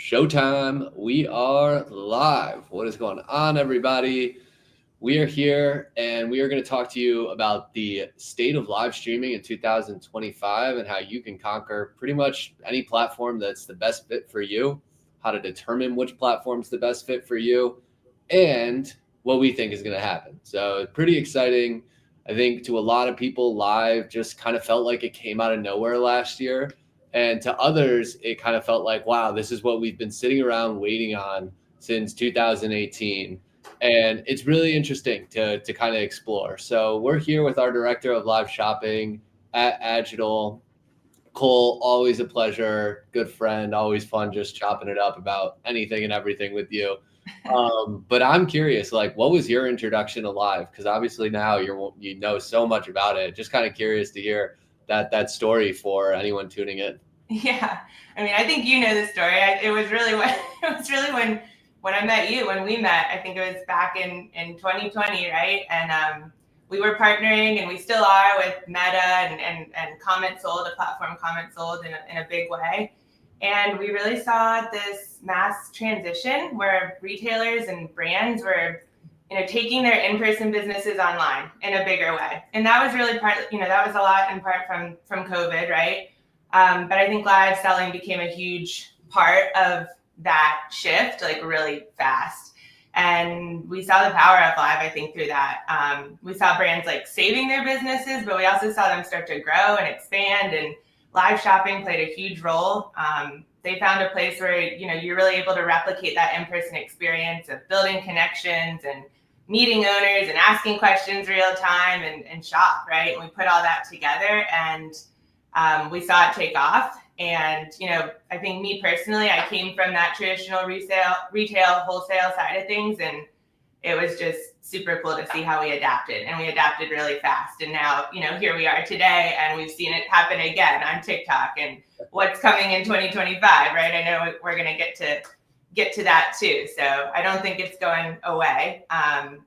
Showtime. We are live. What is going on, everybody? We are here and we are going to talk to you about the state of live streaming in 2025 and how you can conquer pretty much any platform that's the best fit for you, how to determine which platform's the best fit for you, and what we think is going to happen. So, pretty exciting. I think to a lot of people, live just kind of felt like it came out of nowhere last year. And to others, it kind of felt like, wow, this is what we've been sitting around waiting on since 2018. And it's really interesting to kind of explore. So we're here with our director of live shopping at Agile, Cole. Always a pleasure, good friend, always fun just chopping it up about anything and everything with you. But I'm curious, like, what was your introduction to live? Because obviously now you know so much about it. Just kind of curious to hear that story for anyone tuning in. Yeah, I mean, I think you know the story. It was really when I met you, when we met. I think it was back in 2020, right? And we were partnering, and we still are with Meta and Comment Sold, a platform Comment Sold in a big way. And we really saw this mass transition where retailers and brands were taking their in-person businesses online in a bigger way. And that was really that was a lot in part from COVID, right? But I think live selling became a huge part of that shift, like really fast. And we saw the power of live, I think, through that. We saw brands like saving their businesses, but we also saw them start to grow and expand. And live shopping played a huge role. They found a place where you're really able to replicate that in-person experience of building connections and meeting owners and asking questions real time and shop, right? And we put all that together, and we saw it take off. And, I think me personally, I came from that traditional retail, wholesale side of things. And it was just super cool to see how we adapted, and we adapted really fast. And now, here we are today, and we've seen it happen again on TikTok and what's coming in 2025, right? I know we're going to get to that too. So I don't think it's going away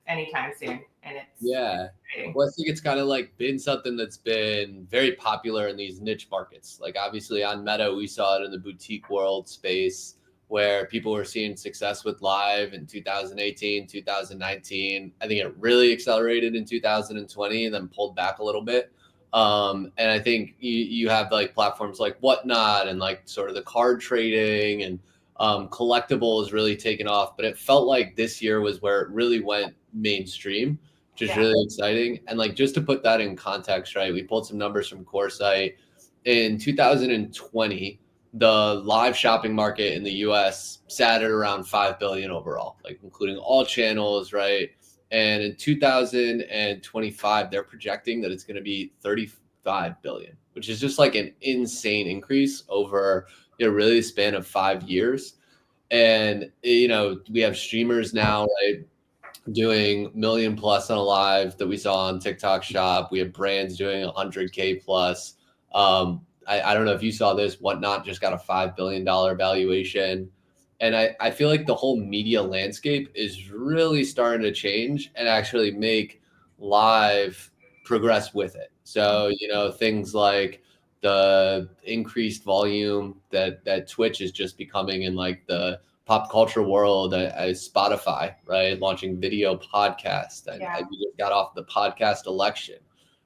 anytime soon. And it's exciting. Well, I think it's kind of like been something that's been very popular in these niche markets. Like obviously on Meta, we saw it in the boutique world space where people were seeing success with live in 2018, 2019. I think it really accelerated in 2020 and then pulled back a little bit. And I think you have like platforms like Whatnot and like sort of the card trading and collectible has really taken off. But it felt like this year was where it really went mainstream, which is really exciting. And like just to put that in context, right? We pulled some numbers from Coresight. In 2020, the live shopping market in the US sat at around 5 billion overall, like including all channels, right? And in 2025, they're projecting that it's going to be 35 billion, which is just like an insane increase over really the span of 5 years. And we have streamers now, right, doing million plus on a live that we saw on TikTok Shop. We have brands doing 100K plus. I don't know if you saw this. Whatnot just got a $5 billion valuation. And I feel like the whole media landscape is really starting to change and actually make live progress with it. So, things like the increased volume that Twitch is just becoming in like the pop culture world, as Spotify, right? Launching video podcast. And we just got off the podcast election,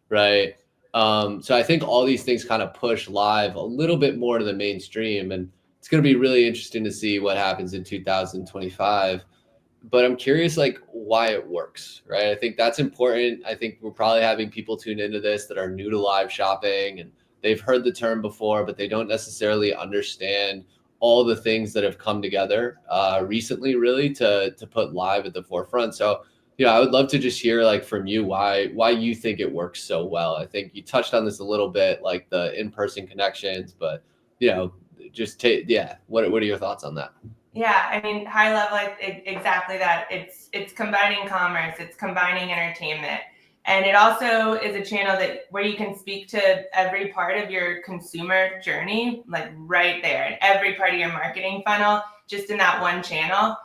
right? So I think all these things kind of push live a little bit more to the mainstream, and it's going to be really interesting to see what happens in 2025. But I'm curious, like, why it works, right? I think that's important. I think we're probably having people tune into this that are new to live shopping and they've heard the term before, but they don't necessarily understand all the things that have come together recently, really, to put live at the forefront. So, I would love to just hear like from you why you think it works so well. I think you touched on this a little bit, like the in-person connections, but just what are your thoughts on that? Yeah, I mean, high level, exactly that. It's combining commerce, it's combining entertainment, and it also is a channel where you can speak to every part of your consumer journey, like right there, and every part of your marketing funnel, just in that one channel.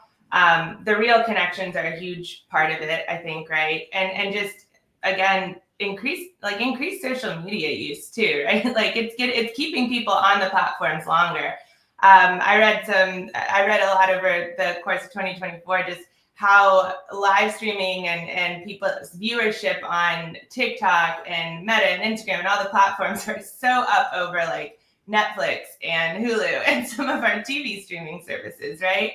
The real connections are a huge part of it, I think, right? And just again, increase social media use too, right? Like it's keeping people on the platforms longer. I read a lot over the course of 2024, just how live streaming and people's viewership on TikTok and Meta and Instagram and all the platforms are so up over like Netflix and Hulu and some of our TV streaming services, right?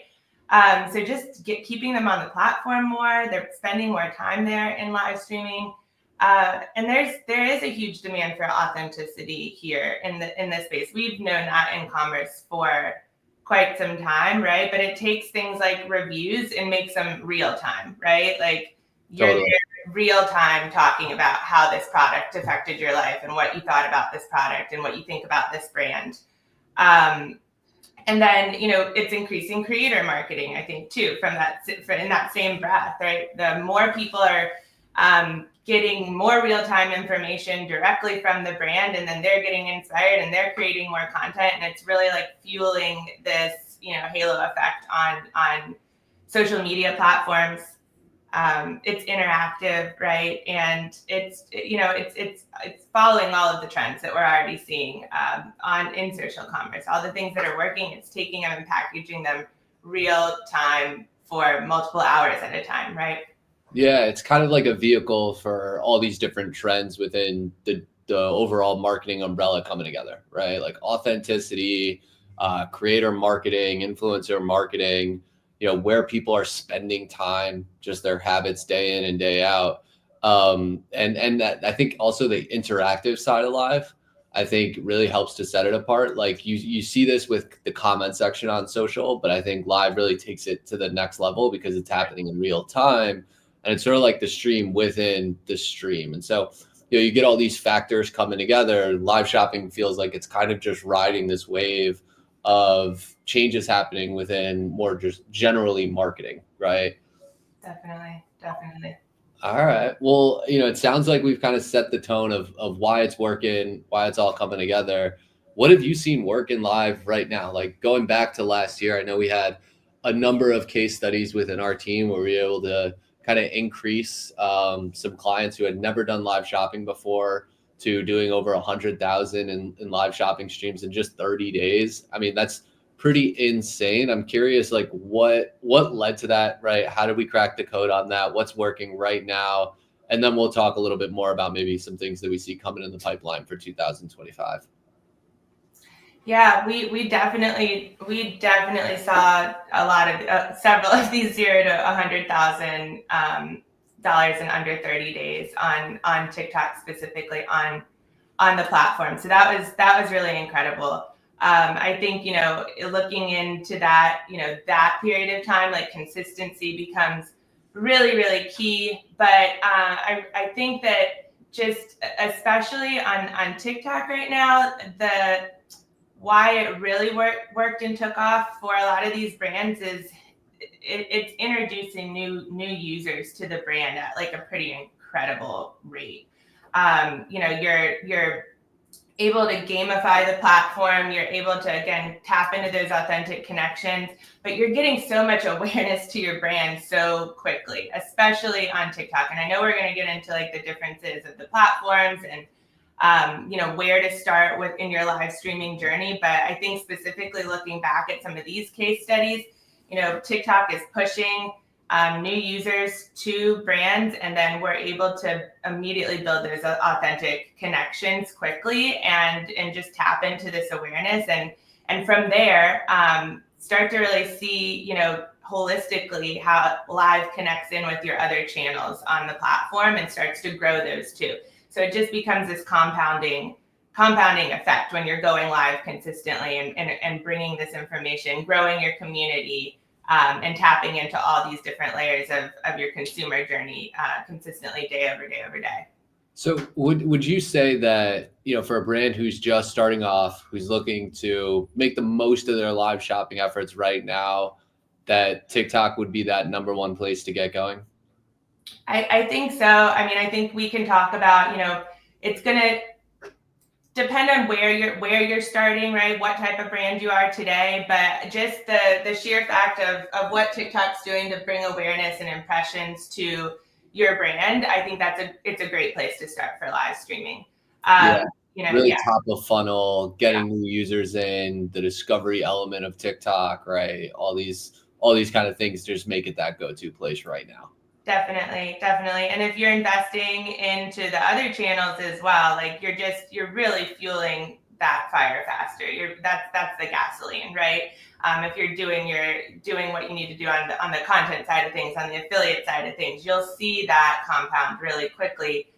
So just keeping them on the platform more. They're spending more time there in live streaming. And there is a huge demand for authenticity here in this space. We've known that in commerce for quite some time, right? But it takes things like reviews and makes them real time, right? Like you're Totally. there real time talking about how this product affected your life and what you thought about this product and what you think about this brand. And then, it's increasing creator marketing, I think, too, in that same breath, right? The more people are getting more real-time information directly from the brand, and then they're getting inspired and they're creating more content, and it's really like fueling this, halo effect on social media platforms. It's interactive, right? And it's following all of the trends that we're already seeing in social commerce. All the things that are working, it's taking them and packaging them real time for multiple hours at a time, right? Yeah, it's kind of like a vehicle for all these different trends within the overall marketing umbrella coming together, right? Like authenticity, creator marketing, influencer marketing, where people are spending time, just their habits day in and day out. And that, I think also the interactive side of live, I think really helps to set it apart. Like you see this with the comment section on social, but I think live really takes it to the next level because it's happening in real time. And it's sort of like the stream within the stream. And so, you get all these factors coming together. Live shopping feels like it's kind of just riding this wave of changes happening within more just generally marketing, right? Definitely. All right. Well, it sounds like we've kind of set the tone of why it's working, why it's all coming together. What have you seen working live right now? Like going back to last year, I know we had a number of case studies within our team where we were able to kind of increase some clients who had never done live shopping before to doing over 100,000 in live shopping streams in just 30 days. I mean, that's pretty insane. I'm curious, like what led to that, right? How did we crack the code on that? What's working right now? And then we'll talk a little bit more about maybe some things that we see coming in the pipeline for 2025. Yeah, we definitely saw a lot of several of these $0 to $100,000 in under 30 days on TikTok, specifically on the platform. So that was really incredible. I think looking into that that period of time, like consistency becomes really, really key. But I think that just especially on TikTok right now, why it really worked and took off for a lot of these brands is it's introducing new users to the brand at like a pretty incredible rate. You're able to gamify the platform. You're able to, again, tap into those authentic connections, but you're getting so much awareness to your brand so quickly, especially on TikTok. And I know we're going to get into like the differences of the platforms and where to start in your live streaming journey. But I think specifically looking back at some of these case studies, TikTok is pushing new users to brands, and then we're able to immediately build those authentic connections quickly and just tap into this awareness. And from there, start to really see, holistically how live connects in with your other channels on the platform and starts to grow those too. So it just becomes this compounding effect when you're going live consistently and bringing this information, growing your community, and tapping into all these different layers of your consumer journey consistently day over day over day. So would you say that, for a brand who's just starting off, who's looking to make the most of their live shopping efforts right now, that TikTok would be that number one place to get going? I think so. I mean, I think we can talk about, it's going to depend on where you're starting, right? What type of brand you are today, but just the sheer fact of what TikTok's doing to bring awareness and impressions to your brand, I think it's a great place to start for live streaming. Yeah. really Yeah, top of funnel, getting new users in, the discovery element of TikTok, right? All these kind of things just make it that go-to place right now. definitely, definitely. And if you're investing into the other channels as well, like you're really fueling that fire faster. That's the gasoline, right? If you're doing what you need to do on the content side of things, on the affiliate side of things, you'll see that compound really quickly.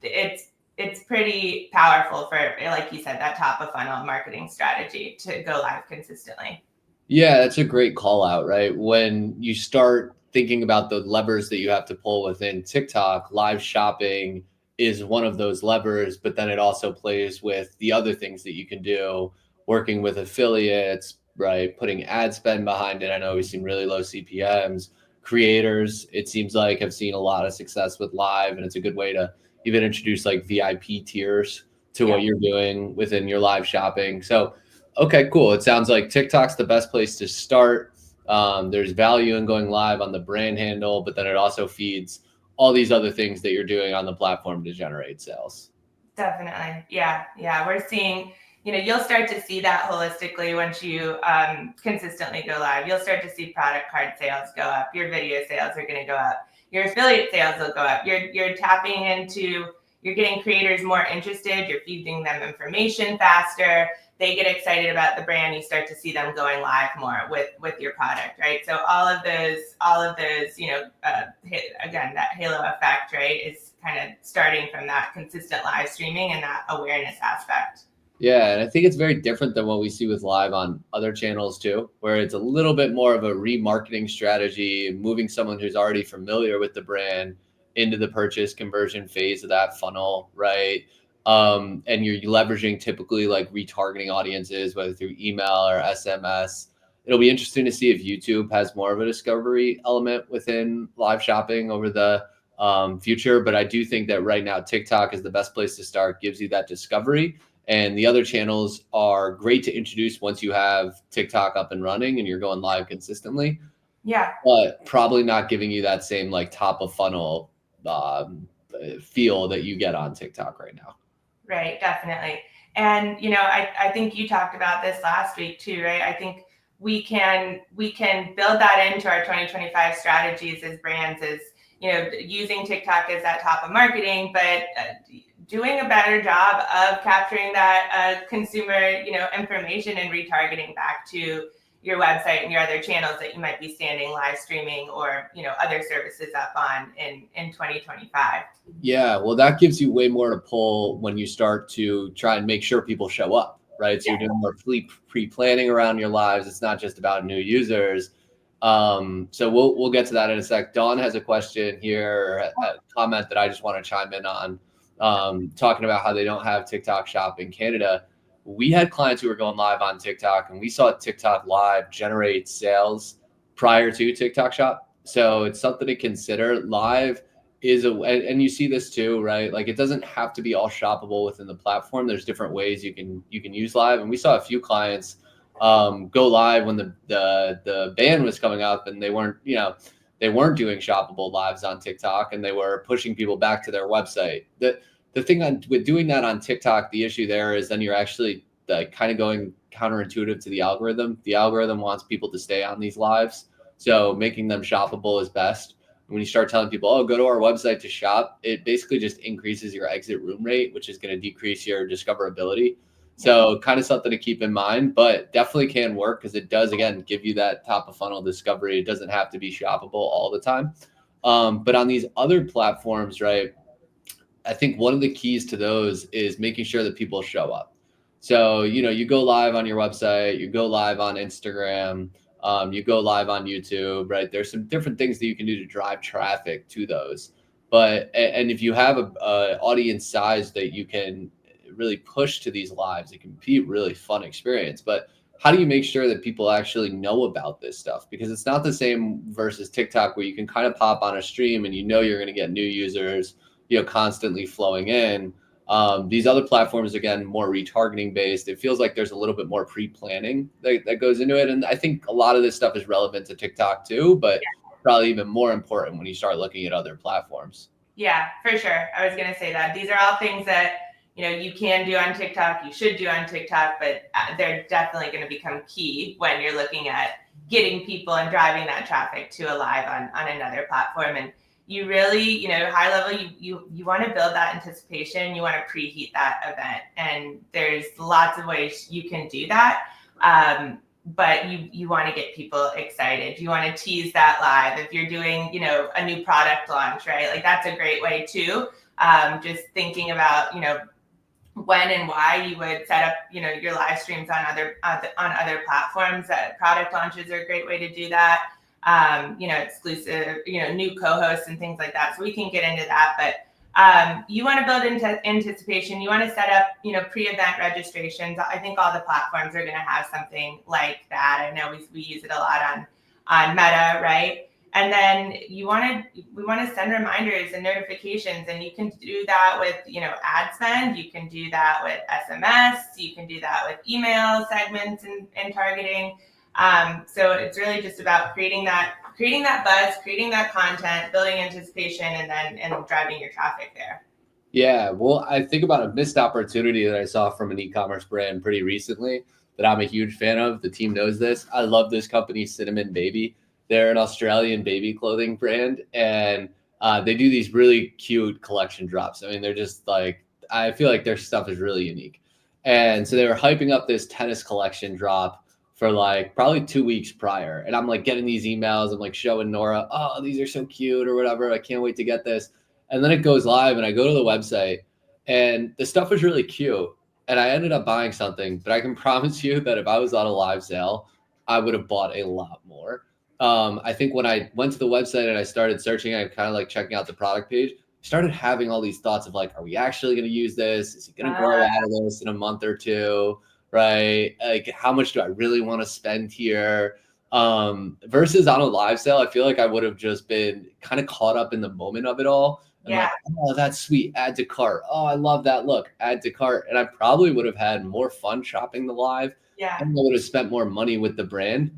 It's pretty powerful for, like you said, that top of funnel marketing strategy to go live consistently. Yeah, that's a great call out, right? When you start thinking about the levers that you have to pull within TikTok, live shopping is one of those levers, but then it also plays with the other things that you can do, working with affiliates, right? Putting ad spend behind it. I know we've seen really low CPMs. Creators, it seems like, have seen a lot of success with live, and it's a good way to even introduce like VIP tiers to what you're doing within your live shopping. So okay, cool. It sounds like TikTok's the best place to start. There's value in going live on the brand handle, but then it also feeds all these other things that you're doing on the platform to generate sales. Definitely. Yeah. Yeah. We're seeing, you'll start to see that holistically once you consistently go live. You'll start to see product card sales go up. Your video sales are going to go up. Your affiliate sales will go up. You're tapping into, you're getting creators more interested. You're feeding them information faster. They get excited about the brand. You start to see them going live more with your product, right? So all of those, again, that halo effect, right, is kind of starting from that consistent live streaming and that awareness aspect. Yeah, and I think it's very different than what we see with live on other channels too, where it's a little bit more of a remarketing strategy, moving someone who's already familiar with the brand into the purchase conversion phase of that funnel, right? And you're leveraging typically like retargeting audiences, whether through email or SMS. It'll be interesting to see if YouTube has more of a discovery element within live shopping over the future. But I do think that right now TikTok is the best place to start, gives you that discovery. And the other channels are great to introduce once you have TikTok up and running and you're going live consistently. Yeah. But probably not giving you that same like top of funnel feel that you get on TikTok right now. Right, definitely. And I think you talked about this last week too, right? I think we can build that into our 2025 strategies as brands, as using TikTok as that top of marketing, but doing a better job of capturing that consumer information and retargeting back to your website and your other channels that you might be standing live streaming or other services up on in 2025. Yeah, well, that gives you way more to pull when you start to try and make sure people show up, right? So you're doing more pre-planning around your lives. It's not just about new users. So we'll get to that in a sec. Dawn has a question here, a comment that I just want to chime in on, talking about how they don't have TikTok Shop in Canada. We had clients who were going live on TikTok, and we saw TikTok Live generate sales prior to TikTok Shop. So it's something to consider. Live is and you see this too, right? Like it doesn't have to be all shoppable within the platform. There's different ways you can use live, and we saw a few clients go live when the ban was coming up, and they weren't doing shoppable lives on TikTok, and they were pushing people back to their website. The thing with doing that on TikTok, the issue there is then you're actually kind of going counterintuitive to the algorithm. The algorithm wants people to stay on these lives, so making them shoppable is best. When you start telling people, oh, go to our website to shop, it basically just increases your exit room rate, which is going to decrease your discoverability. So kind of something to keep in mind, but definitely can work because it does, again, give you that top of funnel discovery. It doesn't have to be shoppable all the time. But on these other platforms, right, I think one of the keys to those is making sure that people show up. So, you go live on your website, you go live on Instagram, you go live on YouTube, right? There's some different things that you can do to drive traffic to those. And if you have a audience size that you can really push to these lives, it can be a really fun experience. But how do you make sure that people actually know about this stuff? Because it's not the same versus TikTok, where you can kind of pop on a stream and you're going to get new users, constantly flowing in. These other platforms, again, more retargeting based. It feels like there's a little bit more pre-planning that goes into it. And I think a lot of this stuff is relevant to TikTok too, but probably even more important when you start looking at other platforms. Yeah, for sure. I was going to say that these are all things that, you can do on TikTok, you should do on TikTok, but they're definitely going to become key when you're looking at getting people and driving that traffic to a live on another platform. And you really, high level, you want to build that anticipation. You want to preheat that event. And there's lots of ways you can do that. But you want to get people excited. You want to tease that live. If you're doing, a new product launch, right? Like that's a great way too. Just thinking about, when and why you would set up, your live streams on other platforms. Product launches are a great way to do that. Exclusive, new co-hosts and things like that. So we can get into that, but you want to build into anticipation. You want to set up, pre-event registrations. I think all the platforms are going to have something like that. I know we use it a lot on Meta, right? And then we want to send reminders and notifications, and you can do that with, ad spend. You can do that with SMS. You can do that with email segments and targeting. So it's really just about creating that buzz, creating that content, building anticipation, and driving your traffic there. Yeah, well, I think about a missed opportunity that I saw from an e-commerce brand pretty recently that I'm a huge fan of. The team knows this. I love this company, Cinnamon Baby. They're an Australian baby clothing brand, and they do these really cute collection drops. I mean, they're just like, I feel like their stuff is really unique. And so they were hyping up this tennis collection drop for like probably 2 weeks prior. And I'm like getting these emails. I'm like showing Nora, oh, these are so cute or whatever. I can't wait to get this. And then it goes live and I go to the website and the stuff was really cute. And I ended up buying something, but I can promise you that if I was on a live sale, I would have bought a lot more. I think when I went to the website and I started searching, I kind of like checking out the product page, started having all these thoughts of like, are we actually going to use this? Is he going to grow out of this in a month or two? Right? Like, how much do I really want to spend here? Versus on a live sale, I feel like I would have just been kind of caught up in the moment of it all. And like, oh, that's sweet. Add to cart. Oh, I love that look. Add to cart. And I probably would have had more fun shopping the live. Yeah. And I would have spent more money with the brand.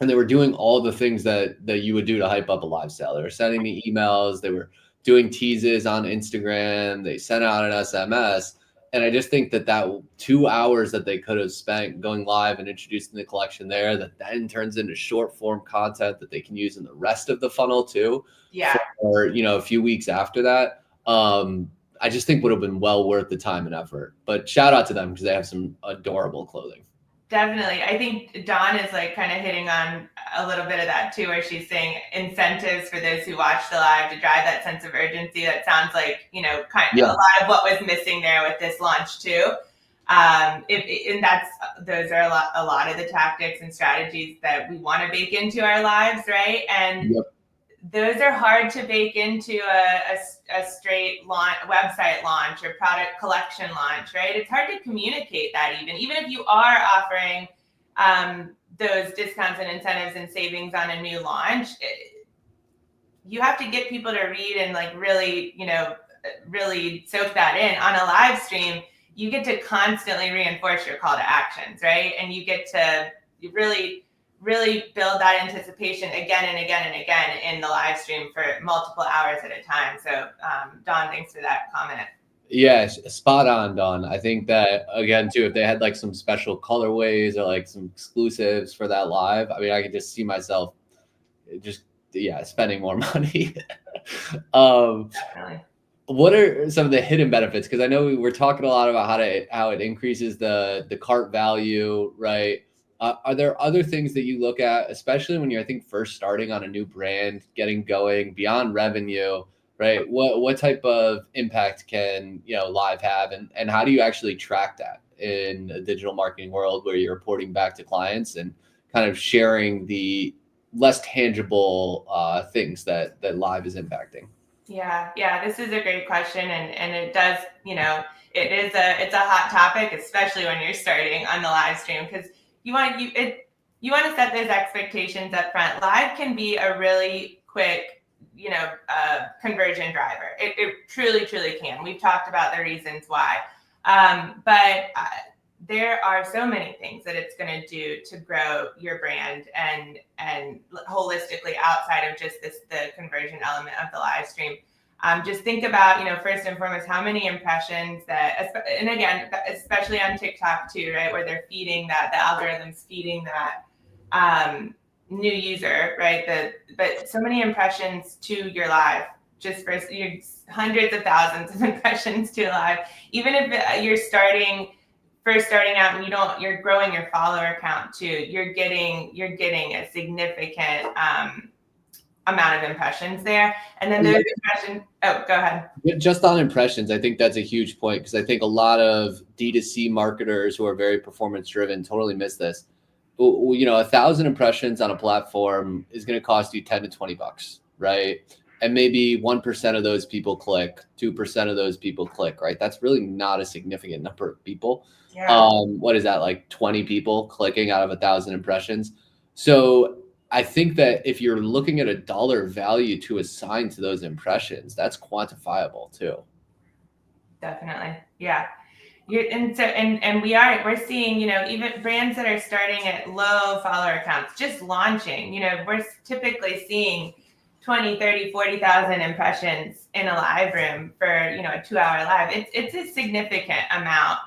And they were doing all the things that you would do to hype up a live sale. They were sending me emails. They were doing teases on Instagram. They sent out an SMS. And I just think that 2 hours that they could have spent going live and introducing the collection there, that then turns into short form content that they can use in the rest of the funnel too. Yeah. For, a few weeks after that. I just think would have been well worth the time and effort. But shout out to them because they have some adorable clothing. Definitely. I think Dawn is like kind of hitting on a little bit of that too, where she's saying incentives for those who watch the live to drive that sense of urgency. That sounds like, a lot of what was missing there with this launch too. Those are a lot of the tactics and strategies that we want to bake into our lives, right? And those are hard to bake into a straight website launch or product collection launch, right? It's hard to communicate that even if you are offering those discounts and incentives and savings on a new launch. You have to get people to read and like really, really soak that in. On a live stream, you get to constantly reinforce your call to actions, right? And you get to really build that anticipation again and again and again in the live stream for multiple hours at a time. So Dawn, thanks for that comment. Yeah, spot on, Dawn. I think that again too, if they had like some special colorways or like some exclusives for that live, I mean, I could just see myself spending more money. Definitely. What are some of the hidden benefits? Because I know we're talking a lot about how it increases the cart value, right? Are there other things that you look at, especially when you're, I think, first starting on a new brand, getting going beyond revenue, right? What type of impact can live have, and how do you actually track that in the digital marketing world where you're reporting back to clients and kind of sharing the less tangible things that live is impacting? Yeah, this is a great question, and it does, it's a hot topic, especially when you're starting on the live stream, because you want to set those expectations up front. Live can be a really quick, conversion driver. It truly can. We've talked about the reasons why, but there are so many things that it's going to do to grow your brand and holistically outside of just the conversion element of the live stream. Just think about, first and foremost, how many impressions and again, especially on TikTok too, right, where they're feeding that, the algorithm's feeding that new user, right? But so many impressions to your live, just for hundreds of thousands of impressions to live. Even if you're first starting out and you're growing your follower count too, you're getting a significant amount of impressions there. And then those impressions, go ahead. Just on impressions, I think that's a huge point, because I think a lot of D2C marketers who are very performance driven totally miss this. 1,000 impressions on a platform is going to cost you 10 to 20 bucks, right? And maybe 1% of those people click, 2% of those people click, right? That's really not a significant number of people. Yeah. What is that, like 20 people clicking out of 1,000 impressions? So I think that if you're looking at a dollar value to assign to those impressions, that's quantifiable too. Definitely. Yeah. We're seeing, even brands that are starting at low follower counts, just launching, we're typically seeing 20, 30, 40,000 impressions in a live room for, a 2-hour live. It's a significant amount.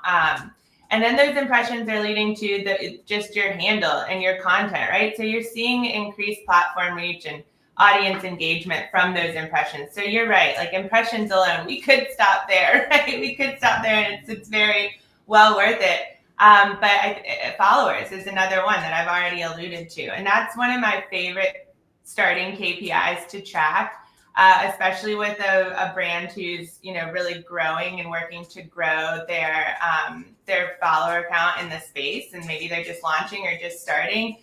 And then those impressions are leading to just your handle and your content, right? So you're seeing increased platform reach and audience engagement from those impressions. So you're right, like impressions alone, we could stop there, right? We could stop there, and it's very well worth it. But followers is another one that I've already alluded to. And that's one of my favorite starting KPIs to track, especially with a brand who's, really growing and working to grow their follower count in the space. And maybe they're just launching or just starting.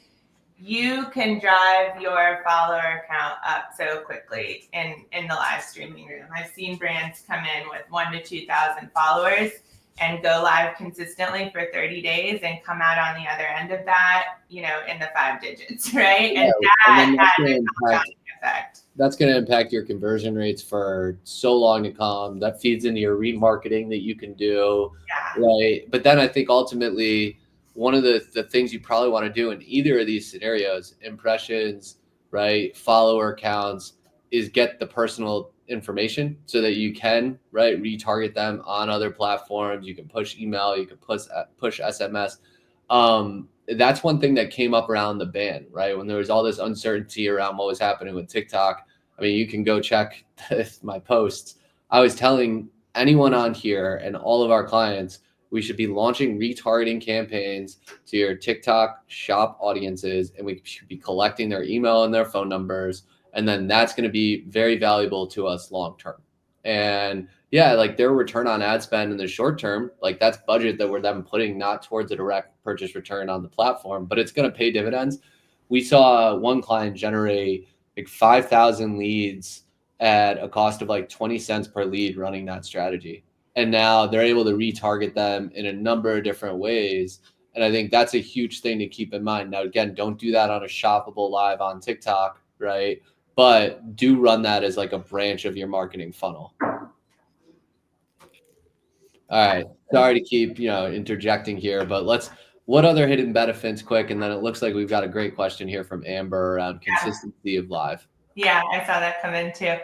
You can drive your follower count up so quickly in the live streaming room. I've seen brands come in with 1,000 to 2,000 followers and go live consistently for 30 days and come out on the other end of that, in the 5 digits, right? Yeah, and that has a compounding effect. That's going to impact your conversion rates for so long to come. That feeds into your remarketing that you can do, right? But then I think ultimately, one of the things you probably want to do in either of these scenarios, impressions, right, follower counts, is get the personal information so that you can, right, retarget them on other platforms. You can push email, you can push SMS. That's one thing that came up around the ban, right? When there was all this uncertainty around what was happening with TikTok. I mean, you can go check my posts. I was telling anyone on here and all of our clients, we should be launching retargeting campaigns to your TikTok shop audiences, and we should be collecting their email and their phone numbers. And then that's going to be very valuable to us long term. And yeah, like their return on ad spend in the short term, like that's budget that we're then putting not towards a direct purchase return on the platform, but it's going to pay dividends. We saw one client generate like 5,000 leads at a cost of like 20 cents per lead running that strategy. And now they're able to retarget them in a number of different ways. And I think that's a huge thing to keep in mind. Now, again, don't do that on a shoppable live on TikTok, right? But do run that as like a branch of your marketing funnel. All right. Sorry to keep, interjecting here, but what other hidden benefits quick? And then it looks like we've got a great question here from Amber around consistency of live. Yeah, I saw that come in too.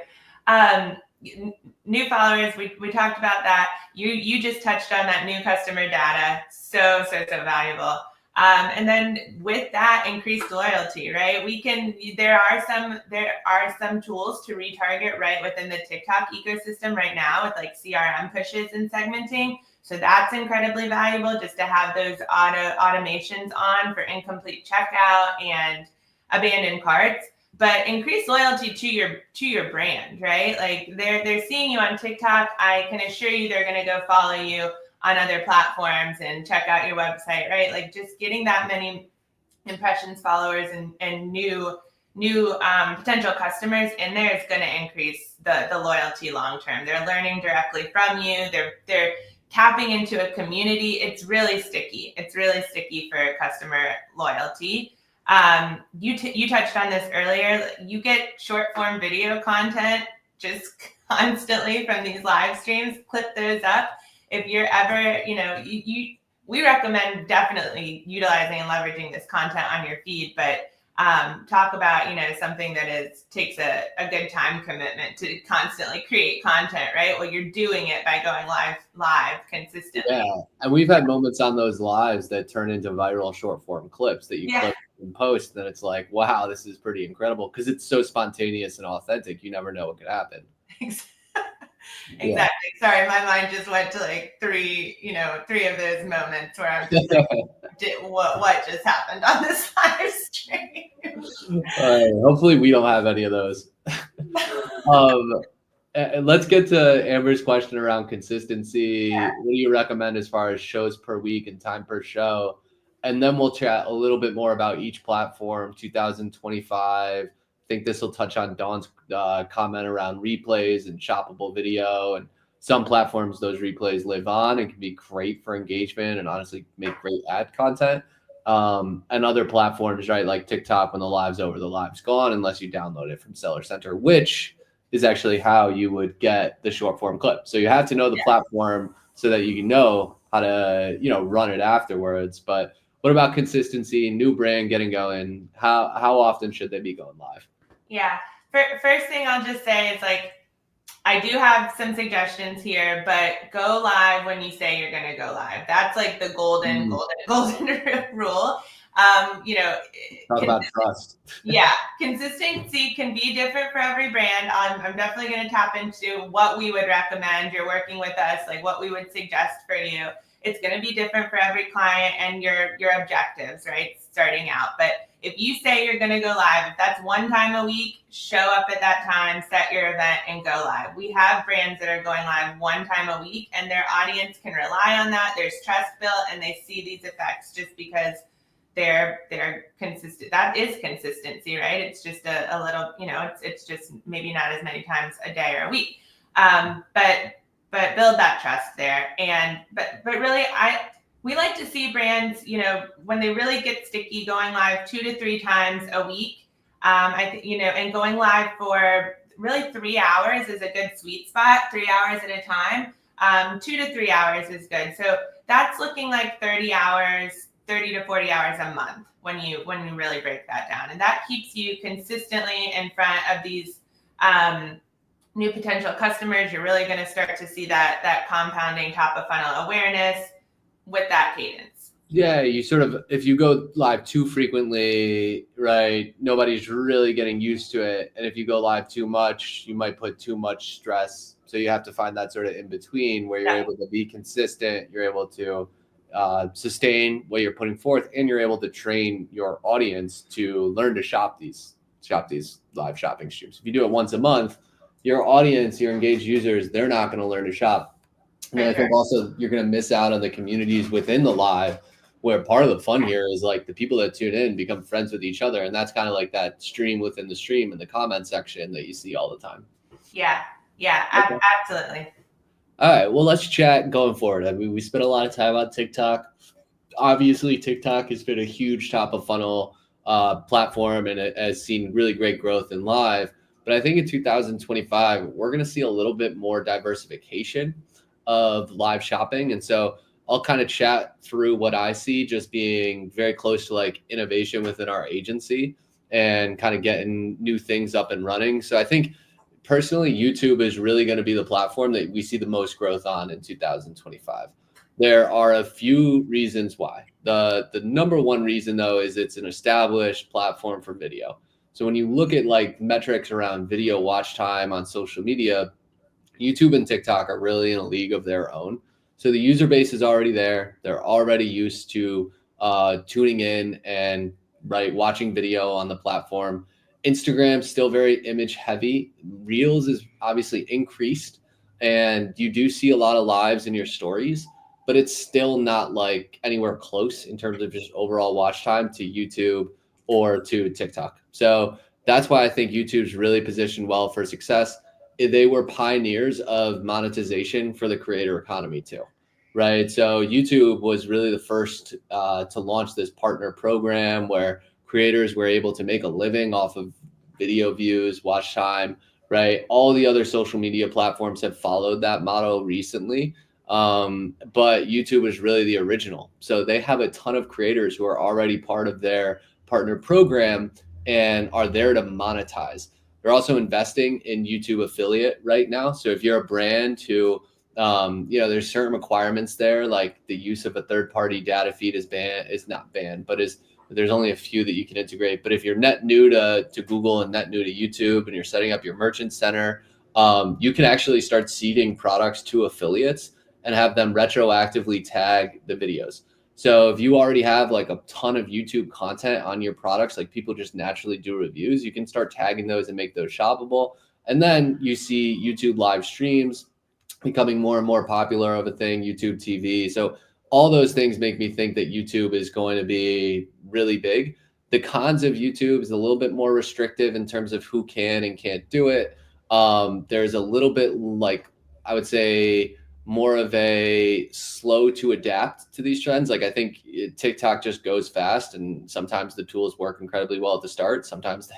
New followers, we talked about that. You just touched on that new customer data. So valuable. And then with that, increased loyalty, right? There are some tools to retarget right within the TikTok ecosystem right now with like CRM pushes and segmenting. So that's incredibly valuable just to have those automations on for incomplete checkout and abandoned carts. But increased loyalty to your brand, right? Like they're seeing you on TikTok. I can assure you they're going to go follow you on other platforms and check out your website, right? Like just getting that many impressions, followers, and new potential customers in there is going to increase the loyalty long term. They're learning directly from you. They're tapping into a community. It's really sticky. It's really sticky for customer loyalty. You touched on this earlier. You get short form video content just constantly from these live streams. Clip those up. If you're ever, we recommend definitely utilizing and leveraging this content on your feed, but talk about, something that takes a good time commitment to constantly create content, right? Well, you're doing it by going live consistently. Yeah, and we've had moments on those lives that turn into viral short form clips that you Yeah. clip and post, and it's like, wow, this is pretty incredible because it's so spontaneous and authentic. You never know what could happen. Exactly. Yeah. Sorry, my mind just went to like three of those moments where I'm just like, what just happened on this live stream? Hopefully we don't have any of those. Let's get to Amber's question around consistency. Yeah. What do you recommend as far as shows per week and time per show? And then we'll chat a little bit more about each platform, 2025. I think this will touch on Dawn's comment around replays and shoppable video. And some platforms, those replays live on and can be great for engagement and honestly make great ad content. And other platforms, right, like TikTok, when the live's over, the live's gone unless you download it from Seller Center, which is actually how you would get the short form clip. So you have to know the platform so that you can know how to, run it afterwards. But what about consistency, new brand getting going? How often should they be going live? Yeah. First thing I'll just say is like, I do have some suggestions here, but go live when you say you're going to go live. That's like the golden rule. Talk about trust. Yeah, consistency can be different for every brand. I'm definitely going to tap into what we would recommend. You're working with us, like what we would suggest for you. It's going to be different for every client and your objectives, right? Starting out. But if you say you're going to go live, if that's one time a week, show up at that time, set your event, and go live. We have brands that are going live one time a week, and their audience can rely on that. There's trust built, and they see these effects just because they're consistent. That is consistency, right? It's just a little, it's just maybe not as many times a day or a week. But build that trust there. And but really we like to see brands, when they really get sticky, going live 2 to 3 times a week. I think, and going live for really 3 hours is a good sweet spot, 3 hours at a time. 2 to 3 hours is good. So that's looking like 30 to 40 hours a month when you really break that down. And that keeps you consistently in front of these new potential customers. You're really going to start to see that compounding top of funnel awareness with that cadence. Yeah, you sort of, if you go live too frequently, right, nobody's really getting used to it. And if you go live too much, you might put too much stress. So you have to find that sort of in between where you're able to be consistent, you're able to sustain what you're putting forth, and you're able to train your audience to learn to shop these live shopping streams. If you do it once a month, your audience, your engaged users, they're not going to learn to shop. And I think also you're going to miss out on the communities within the live, where part of the fun here is like the people that tune in become friends with each other. And that's kind of like that stream within the stream in the comment section that you see all the time. Yeah, okay. Absolutely. All right, well, let's chat going forward. I mean, we spent a lot of time on TikTok. Obviously, TikTok has been a huge top of funnel platform, and it has seen really great growth in live. But I think in 2025, we're going to see a little bit more diversification of live shopping. And so I'll kind of chat through what I see just being very close to like innovation within our agency and kind of getting new things up and running. So I think personally, YouTube is really going to be the platform that we see the most growth on in 2025. There are a few reasons why. The number one reason, though, is it's an established platform for video. So when you look at like metrics around video watch time on social media, YouTube and TikTok are really in a league of their own. So the user base is already there. They're already used to tuning in and watching video on the platform. Instagram's still very image heavy. Reels is obviously increased, and you do see a lot of lives in your stories, but it's still not like anywhere close in terms of just overall watch time to YouTube or to TikTok. So that's why I think YouTube's really positioned well for success. They were pioneers of monetization for the creator economy too, right? So YouTube was really the first to launch this partner program where creators were able to make a living off of video views, watch time, right? All the other social media platforms have followed that model recently, but YouTube is really the original. So they have a ton of creators who are already part of their partner program, and are there to monetize. They're also investing in YouTube affiliate right now. So if you're a brand who, there's certain requirements there, like the use of a third-party data feed is not banned, but there's only a few that you can integrate. But if you're net new to Google and net new to YouTube and you're setting up your merchant center, you can actually start seeding products to affiliates and have them retroactively tag the videos. So if you already have like a ton of YouTube content on your products, like people just naturally do reviews, you can start tagging those and make those shoppable. And then you see YouTube live streams becoming more and more popular of a thing, YouTube TV. So all those things make me think that YouTube is going to be really big. The cons of YouTube is a little bit more restrictive in terms of who can and can't do it. There's a little bit, like, I would say, more of a slow to adapt to these trends. Like, I think TikTok just goes fast, and sometimes the tools work incredibly well at the start. Sometimes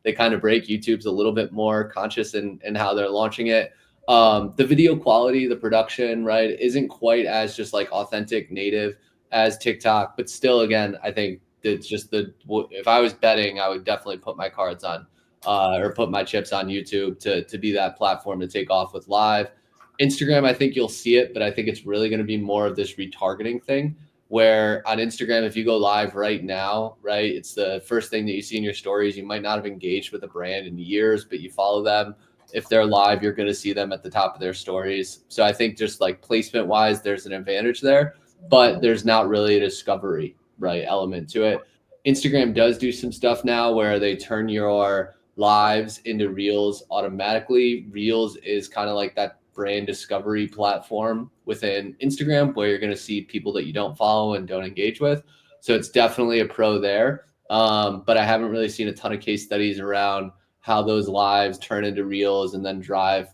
they kind of break. YouTube's a little bit more conscious in how they're launching it. The video quality, the production, right, isn't quite as just like authentic native as TikTok, but still, again, I think it's just if I was betting, I would definitely put my cards on or put my chips on YouTube to be that platform to take off with live. Instagram, I think you'll see it, but I think it's really going to be more of this retargeting thing where on Instagram, if you go live right now, right, it's the first thing that you see in your stories. You might not have engaged with a brand in years, but you follow them. If they're live, you're going to see them at the top of their stories. So I think just like placement wise, there's an advantage there, but there's not really a discovery, right, element to it. Instagram does do some stuff now where they turn your lives into reels automatically. Reels is kind of like that brand discovery platform within Instagram where you're going to see people that you don't follow and don't engage with. So it's definitely a pro there. But I haven't really seen a ton of case studies around how those lives turn into reels and then drive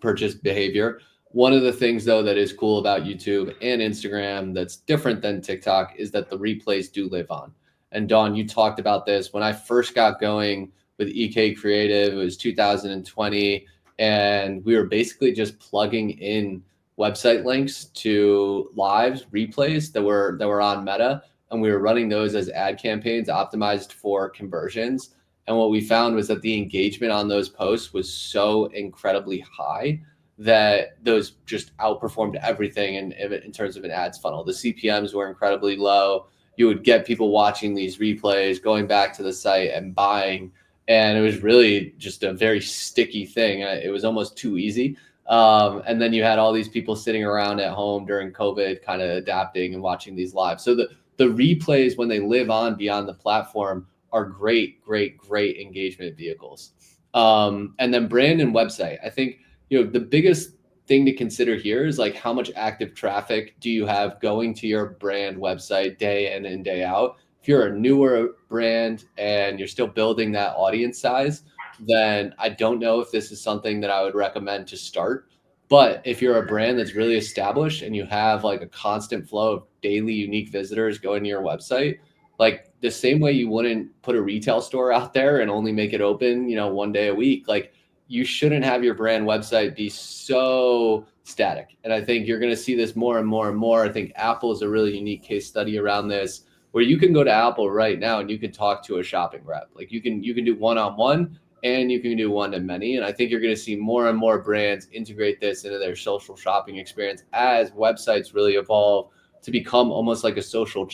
purchase behavior. One of the things, though, that is cool about YouTube and Instagram that's different than TikTok is that the replays do live on. And Dawn, you talked about this when I first got going with EK Creative. It was 2020, and we were basically just plugging in website links to lives replays that were on Meta, and we were running those as ad campaigns optimized for conversions. And what we found was that the engagement on those posts was so incredibly high that those just outperformed everything in terms of an ads funnel. The CPMs were incredibly low. You would get people watching these replays, going back to the site and buying. And it was really just a very sticky thing. It was almost too easy. And then you had all these people sitting around at home during COVID, kind of adapting and watching these live. So the replays, when they live on beyond the platform, are great engagement vehicles. And then brand and website. I think, the biggest thing to consider here is like how much active traffic do you have going to your brand website day in and day out. If you're a newer brand and you're still building that audience size, then I don't know if this is something that I would recommend to start. But if you're a brand that's really established and you have like a constant flow of daily unique visitors going to your website, like the same way you wouldn't put a retail store out there and only make it open, one day a week, like you shouldn't have your brand website be so static. And I think you're going to see this more and more and more. I think Apple is a really unique case study around this, where you can go to Apple right now and you can talk to a shopping rep. Like you can do one-on-one and you can do one-to-many. And I think you're going to see more and more brands integrate this into their social shopping experience as websites really evolve to become almost like a social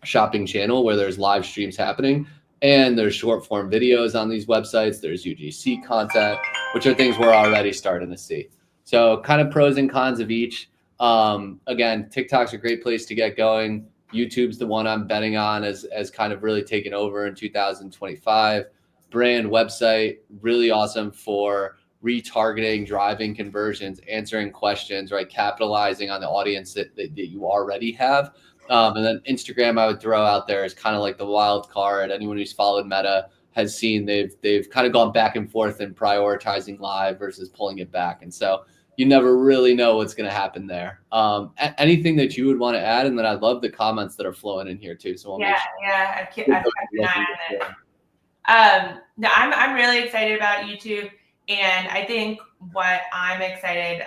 shopping channel where there's live streams happening and there's short form videos on these websites. There's UGC content, which are things we're already starting to see. So kind of pros and cons of each. Again, TikTok's a great place to get going. YouTube's the one I'm betting on as kind of really taken over in 2025. Brand website, really awesome for retargeting, driving conversions, answering questions, right? Capitalizing on the audience that you already have. And then Instagram, I would throw out there as kind of like the wild card. Anyone who's followed Meta has seen they've kind of gone back and forth in prioritizing live versus pulling it back. And so you never really know what's going to happen there. Anything that you would want to add? And then I love the comments that are flowing in here too. So we'll I've kept an eye on it. No, I'm really excited about YouTube, and I think what I'm excited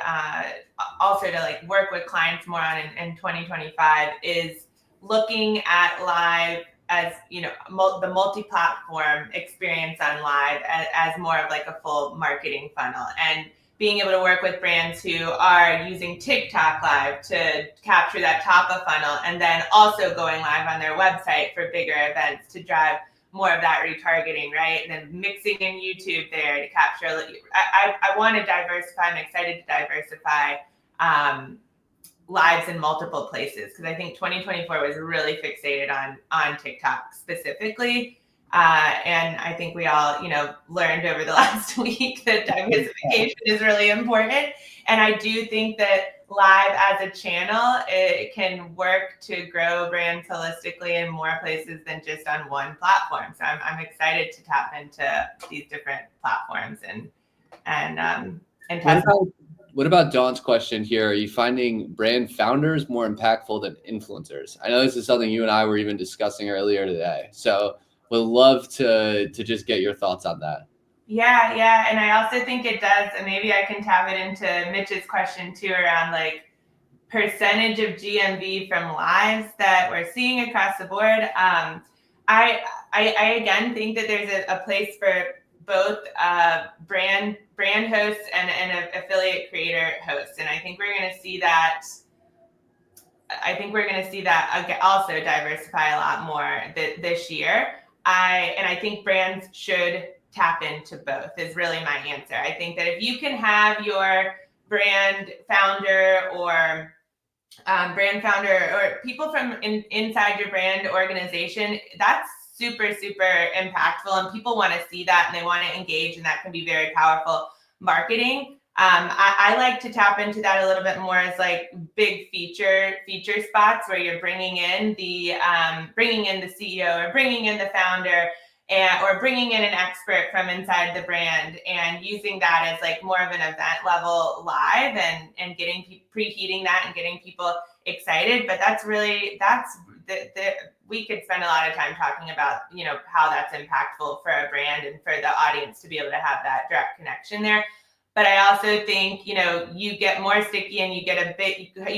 also to like work with clients more on in 2025 is looking at live as the multi-platform experience on live as more of like a full marketing funnel, and being able to work with brands who are using TikTok live to capture that top of funnel, and then also going live on their website for bigger events to drive more of that retargeting, right? And then mixing in YouTube there to capture. I want to diversify. I'm excited to diversify lives in multiple places, because I think 2024 was really fixated on TikTok specifically. And I think we all, learned over the last week that diversification is really important. And I do think that live as a channel, it can work to grow brands holistically in more places than just on one platform. So I'm excited to tap into these different platforms and test. What about Dawn's question here? Are you finding brand founders more impactful than influencers? I know this is something you and I were even discussing earlier today. So would love to just get your thoughts on that. Yeah. And I also think it does, and maybe I can tap it into Mitch's question too, around like percentage of GMV from lives that we're seeing across the board. I again think that there's a place for both brand hosts and an affiliate creator hosts, and I think we're going to see that. I think we're going to see that also diversify a lot more this year. I think brands should tap into both is really my answer. I think that if you can have your brand founder or people from inside your brand organization, that's super, super impactful, and people want to see that and they want to engage, and that can be very powerful marketing. I like to tap into that a little bit more as like big feature spots where you're bringing in the CEO or bringing in the founder, or bringing in an expert from inside the brand and using that as like more of an event level live and getting preheating that and getting people excited. But we could spend a lot of time talking about, how that's impactful for a brand and for the audience to be able to have that direct connection there. But I also think, you get more sticky and you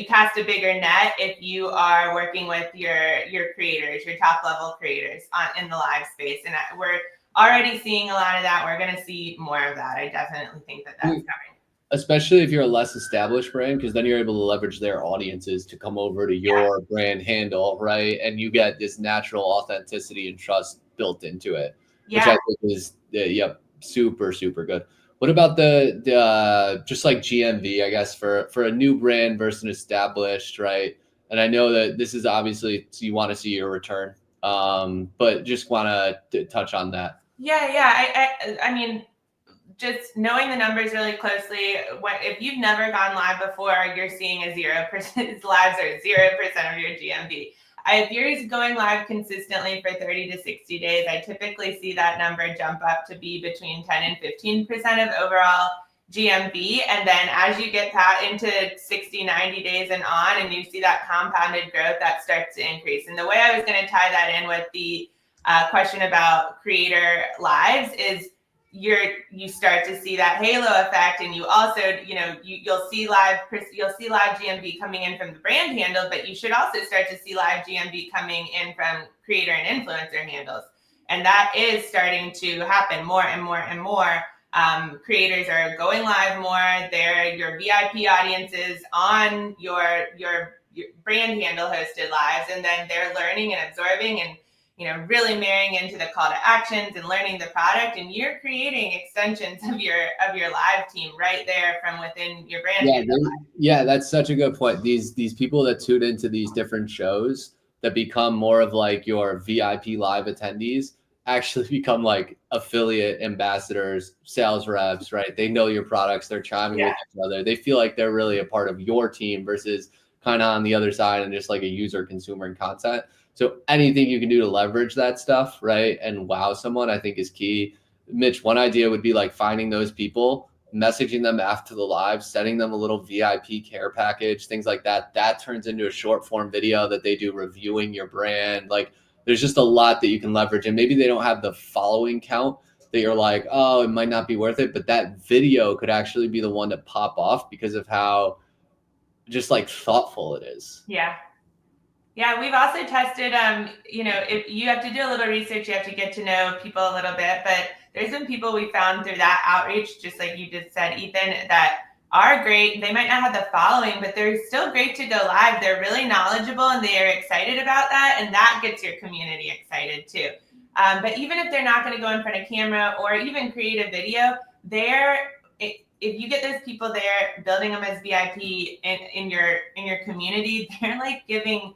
cast a bigger net if you are working with your creators, your top level creators in the live space. And we're already seeing a lot of that. We're going to see more of that. I definitely think that that's coming. Especially if you're a less established brand, because then you're able to leverage their audiences to come over to your brand handle, right? And you get this natural authenticity and trust built into it, which I think is, super, super good. What about the just like GMV, I guess, for a new brand versus an established, right? And I know that this is obviously, so you want to see your return, but just want to touch on that. Yeah. I mean, just knowing the numbers really closely, if you've never gone live before, you're seeing a 0% lives are 0% of your GMV. If you're going live consistently for 30 to 60 days, I typically see that number jump up to be between 10 and 15% of overall GMV. And then as you get into 60, 90 days and on, and you see that compounded growth, that starts to increase. And the way I was going to tie that in with the question about creator lives is you start to see that halo effect, and you also, you'll see live GMV coming in from the brand handle, but you should also start to see live GMV coming in from creator and influencer handles. And that is starting to happen more and more and more. Creators are going live more. They're your VIP audiences on your brand handle hosted lives, and then they're learning and absorbing and really marrying into the call to actions and learning the product, and you're creating extensions of your live team right there from within your brand. Yeah, that's such a good point. These people that tune into these different shows that become more of like your VIP live attendees actually become like affiliate ambassadors, sales reps, right? They know your products, they're chiming with each other. They feel like they're really a part of your team versus kind of on the other side and just like a user consuming content. So anything you can do to leverage that stuff, right, and wow someone, I think is key. Mitch, one idea would be like finding those people, messaging them after the live, sending them a little VIP care package, things like that. That turns into a short form video that they do reviewing your brand. Like there's just a lot that you can leverage, and maybe they don't have the following count that you're like, oh, it might not be worth it, but that video could actually be the one to pop off because of how just like thoughtful it is. Yeah. Yeah, we've also tested, if you have to do a little research, you have to get to know people a little bit, but there's been people we found through that outreach, just like you just said, Ethan, that are great. They might not have the following, but they're still great to go live. They're really knowledgeable and they are excited about that. And that gets your community excited too. But even if they're not going to go in front of camera or even create a video, if you get those people there, building them as VIP in your community, they're like giving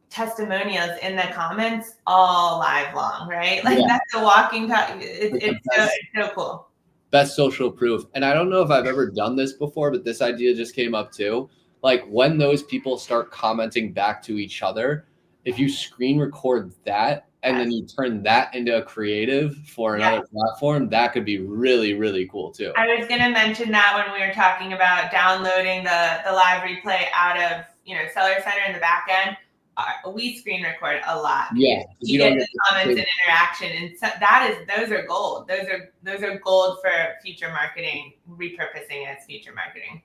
testimonials in the comments all live long, right? Like that's a walking it's so cool. Best social proof. And I don't know if I've ever done this before, but this idea just came up too. Like when those people start commenting back to each other, if you screen record that and then you turn that into a creative for another platform, that could be really, really cool too. I was going to mention that when we were talking about downloading the live replay out of, Seller Center in the back end. We screen record a lot. Yeah, you get the comments and interaction, and those are gold. Those are gold for future marketing, repurposing as future marketing.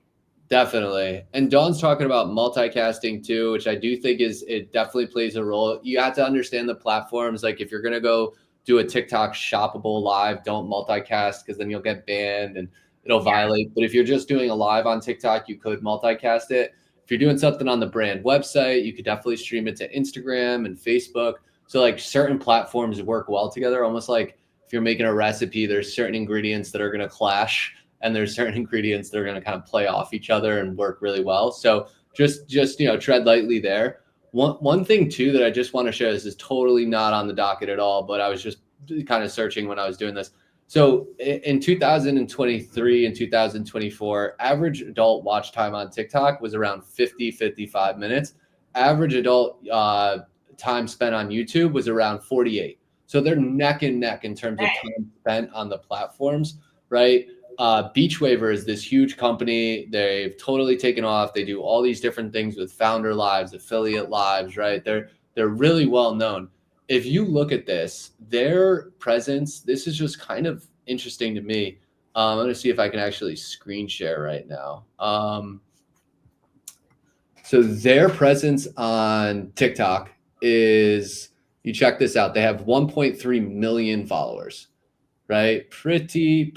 Definitely. And Dawn's talking about multicasting too, which I do think it definitely plays a role. You have to understand the platforms. Like if you're going to go do a TikTok shoppable live, don't multicast because then you'll get banned and it'll violate. But if you're just doing a live on TikTok, you could multicast it. If you're doing something on the brand website, you could definitely stream it to Instagram and Facebook. So like certain platforms work well together, almost like if you're making a recipe, there's certain ingredients that are going to clash and there's certain ingredients that are going to kind of play off each other and work really well. So just tread lightly there. One thing too that I just want to share, this is totally not on the docket at all, but I was just kind of searching when I was doing this. So in 2023 and 2024, average adult watch time on TikTok was around 55 minutes. Average adult time spent on YouTube was around 48. So they're neck and neck in terms of time spent on the platforms, right? Beachwaver is this huge company. They've totally taken off. They do all these different things with founder lives, affiliate lives, right? They're really well known. If you look at this, their presence, this is just kind of interesting to me. I'm going to see if I can actually screen share right now. So their presence on TikTok is, you check this out, they have 1.3 million followers, right? Pretty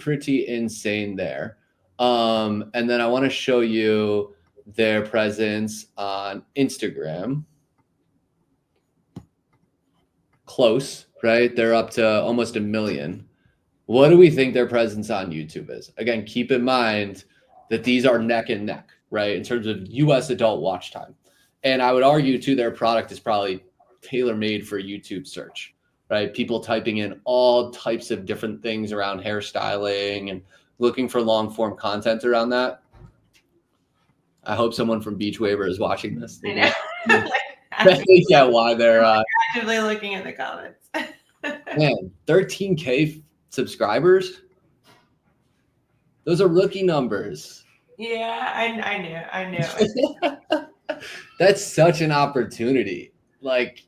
insane there. And then I want to show you their presence on Instagram. Close, right? They're up to almost 1 million. What do we think their presence on YouTube is? Again, keep in mind that these are neck and neck, right? In terms of US adult watch time. And I would argue too, their product is probably tailor-made for YouTube search, right? People typing in all types of different things around hairstyling and looking for long form content around that. I hope someone from Beachwaver is watching this. Yeah, why they're actively looking in the comments. Man, 13K subscribers. Those are rookie numbers. Yeah, I knew. That's such an opportunity. Like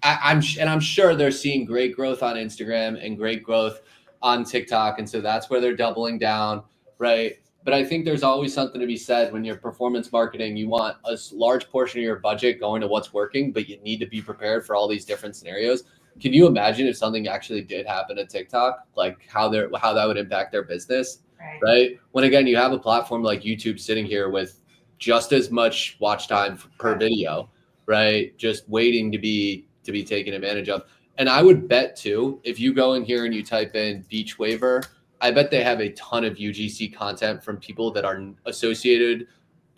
I'm sure they're seeing great growth on Instagram and great growth on TikTok. And so that's where they're doubling down, right? But I think there's always something to be said when you're performance marketing. You want a large portion of your budget going to what's working, but you need to be prepared for all these different scenarios. Can you imagine if something actually did happen at TikTok, like how that would impact their business, right? When again, you have a platform like YouTube sitting here with just as much watch time per video, right? Just waiting to be taken advantage of. And I would bet too, if you go in here and you type in Beachwaver, I bet they have a ton of UGC content from people that are associated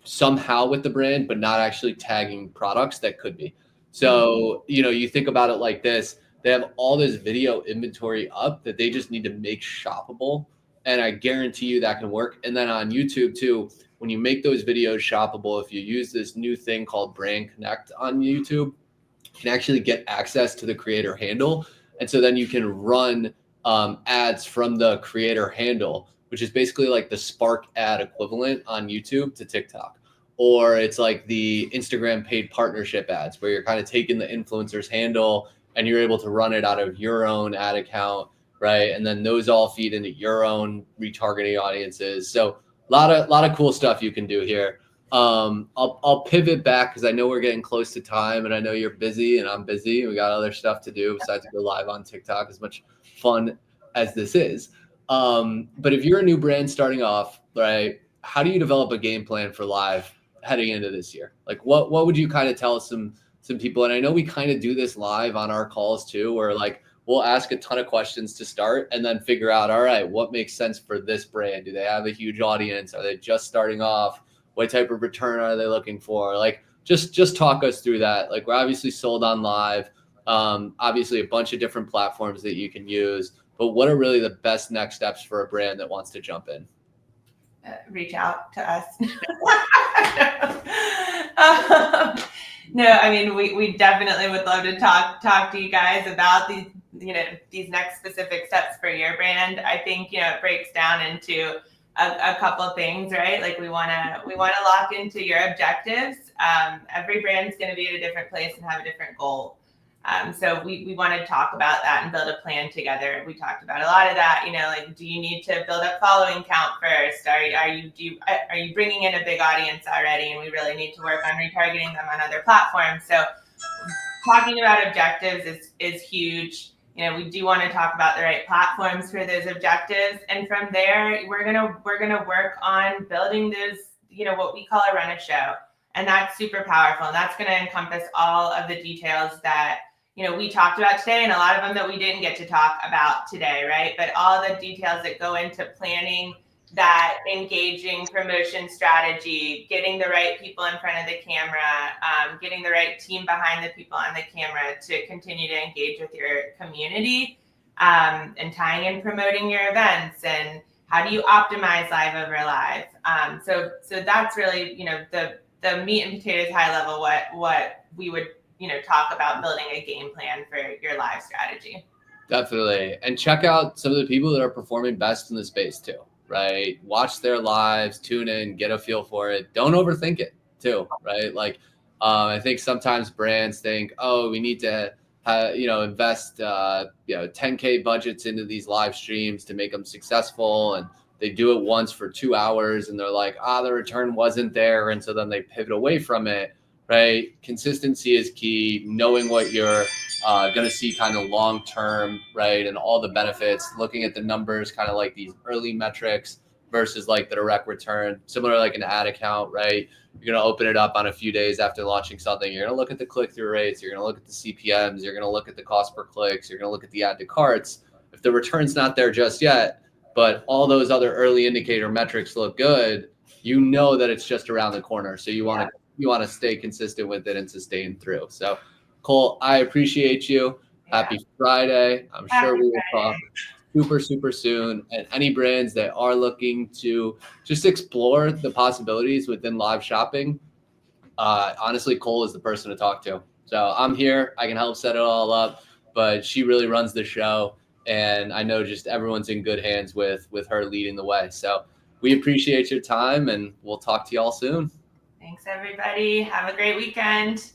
somehow with the brand, but not actually tagging products that could be. So, you think about it like this, they have all this video inventory up that they just need to make shoppable. And I guarantee you that can work. And then on YouTube too, when you make those videos shoppable, if you use this new thing called Brand Connect on YouTube, you can actually get access to the creator handle. And so then you can run ads from the creator handle, which is basically like the Spark ad equivalent on YouTube to TikTok. Or it's like the Instagram paid partnership ads where you're kind of taking the influencer's handle and you're able to run it out of your own ad account, right? And then those all feed into your own retargeting audiences. So a lot of cool stuff you can do here. I'll pivot back because I know we're getting close to time, and I know you're busy and I'm busy. We got other stuff to do besides go live on TikTok, as much fun as this is. But if you're a new brand starting off, right, how do you develop a game plan for live heading into this year? Like what would you kind of tell some people? And I know we kind of do this live on our calls too, where like we'll ask a ton of questions to start and then figure out, all right, what makes sense for this brand? Do they have a huge audience? Are they just starting off? What type of return are they looking for? Like just talk us through that. Like we're obviously sold on live, obviously a bunch of different platforms that you can use, but what are really the best next steps for a brand that wants to jump in? Reach out to us. No, I mean, we definitely would love to talk to you guys about these next specific steps for your brand. I think, it breaks down into a couple of things, right? Like we want to lock into your objectives. Every brand's going to be at a different place and have a different goal. So we want to talk about that and build a plan together. We talked about a lot of that, like, do you need to build up following count first? Are you bringing in a big audience already? And we really need to work on retargeting them on other platforms. So talking about objectives is huge. We do want to talk about the right platforms for those objectives. And from there, we're going to work on building those, what we call a run a show. And that's super powerful. And that's going to encompass all of the details that, we talked about today, and a lot of them that we didn't get to talk about today, right? But all the details that go into planning that engaging promotion strategy, getting the right people in front of the camera, getting the right team behind the people on the camera to continue to engage with your community, and tying in promoting your events, and how do you optimize live over live. So that's really, the meat and potatoes high level, what we would, talk about building a game plan for your live strategy. Definitely. And check out some of the people that are performing best in the space too, right? Watch their lives, tune in, get a feel for it. Don't overthink it too, right? Like, I think sometimes brands think, oh, we need to, invest, 10K budgets into these live streams to make them successful. And they do it once for 2 hours and they're like, the return wasn't there. And so then they pivot away from it, right? Consistency is key. Knowing what you're going to see kind of long term, right? And all the benefits, looking at the numbers, kind of like these early metrics versus like the direct return, similar like an ad account, right? You're going to open it up on a few days after launching something. You're going to look at the click-through rates. You're going to look at the CPMs. You're going to look at the cost per clicks. You're going to look at the add to carts. If the return's not there just yet, but all those other early indicator metrics look good, you know that it's just around the corner. So you want to stay consistent with it and sustain through. So Cole, I appreciate you. Yeah. Happy Friday. I'm sure we will talk super, super soon. And any brands that are looking to just explore the possibilities within live shopping, honestly, Cole is the person to talk to. So I'm here. I can help set it all up, but she really runs the show. And I know just everyone's in good hands with her leading the way. So we appreciate your time, and we'll talk to you all soon. Thanks, everybody. Have a great weekend.